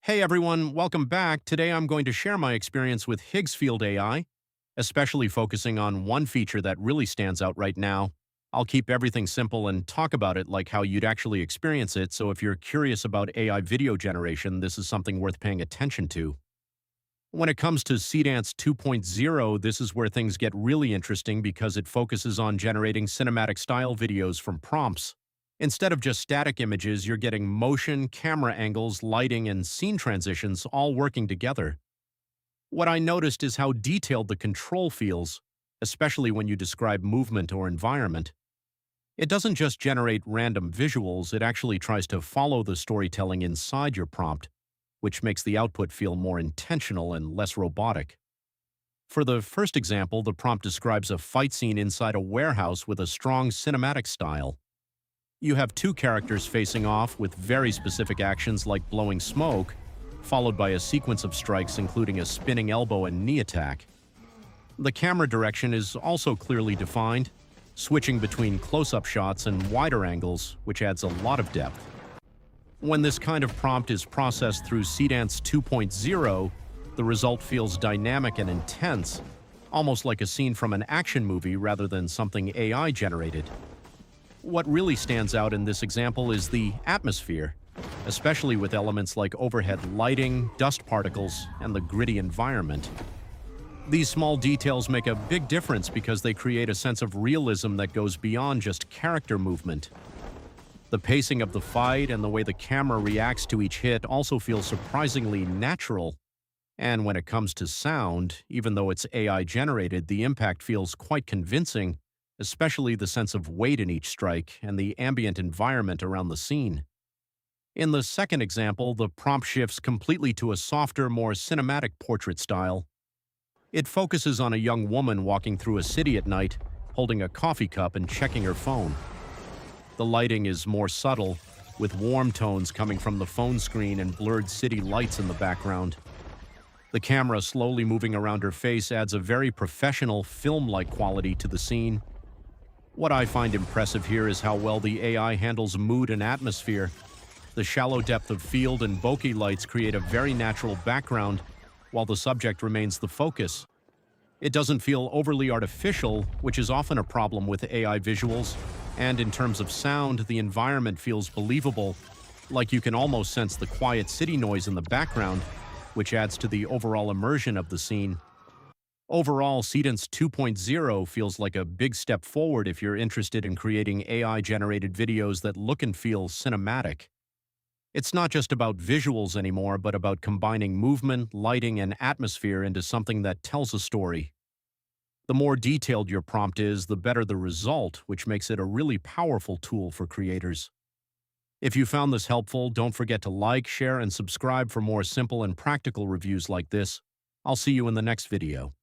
Hey everyone, welcome back. Today I'm going to share my experience with Higgsfield AI, especially focusing on one feature that really stands out right now. I'll keep everything simple and talk about it like how you'd actually experience it, so if you're curious about AI video generation, this is something worth paying attention to. When it comes to Cdance 2.0, this is where things get really interesting because it focuses on generating cinematic style videos from prompts. Instead of just static images, you're getting motion, camera angles, lighting, and scene transitions all working together. What I noticed is how detailed the control feels, especially when you describe movement or environment. It doesn't just generate random visuals, it actually tries to follow the storytelling inside your prompt, which makes the output feel more intentional and less robotic. For the first example, the prompt describes a fight scene inside a warehouse with a strong cinematic style. You have two characters facing off with very specific actions like blowing smoke, followed by a sequence of strikes including a spinning elbow and knee attack. The camera direction is also clearly defined, switching between close-up shots and wider angles, which adds a lot of depth. When this kind of prompt is processed through Cdance 2.0, the result feels dynamic and intense, almost like a scene from an action movie rather than something AI generated. What really stands out in this example is the atmosphere, especially with elements like overhead lighting, dust particles, and the gritty environment. These small details make a big difference because they create a sense of realism that goes beyond just character movement. The pacing of the fight and the way the camera reacts to each hit also feels surprisingly natural. And when it comes to sound, even though it's AI generated, the impact feels quite convincing, especially the sense of weight in each strike and the ambient environment around the scene. In the second example, the prompt shifts completely to a softer, more cinematic portrait style. It focuses on a young woman walking through a city at night, holding a coffee cup and checking her phone. The lighting is more subtle, with warm tones coming from the phone screen and blurred city lights in the background. The camera slowly moving around her face adds a very professional, film-like quality to the scene. What I find impressive here is how well the AI handles mood and atmosphere. The shallow depth of field and bokeh lights create a very natural background, while the subject remains the focus. It doesn't feel overly artificial, which is often a problem with AI visuals, and in terms of sound, the environment feels believable, like you can almost sense the quiet city noise in the background, which adds to the overall immersion of the scene. Overall, Cdance 2.0 feels like a big step forward if you're interested in creating AI-generated videos that look and feel cinematic. It's not just about visuals anymore, but about combining movement, lighting, and atmosphere into something that tells a story. The more detailed your prompt is, the better the result, which makes it a really powerful tool for creators. If you found this helpful, don't forget to like, share, and subscribe for more simple and practical reviews like this. I'll see you in the next video.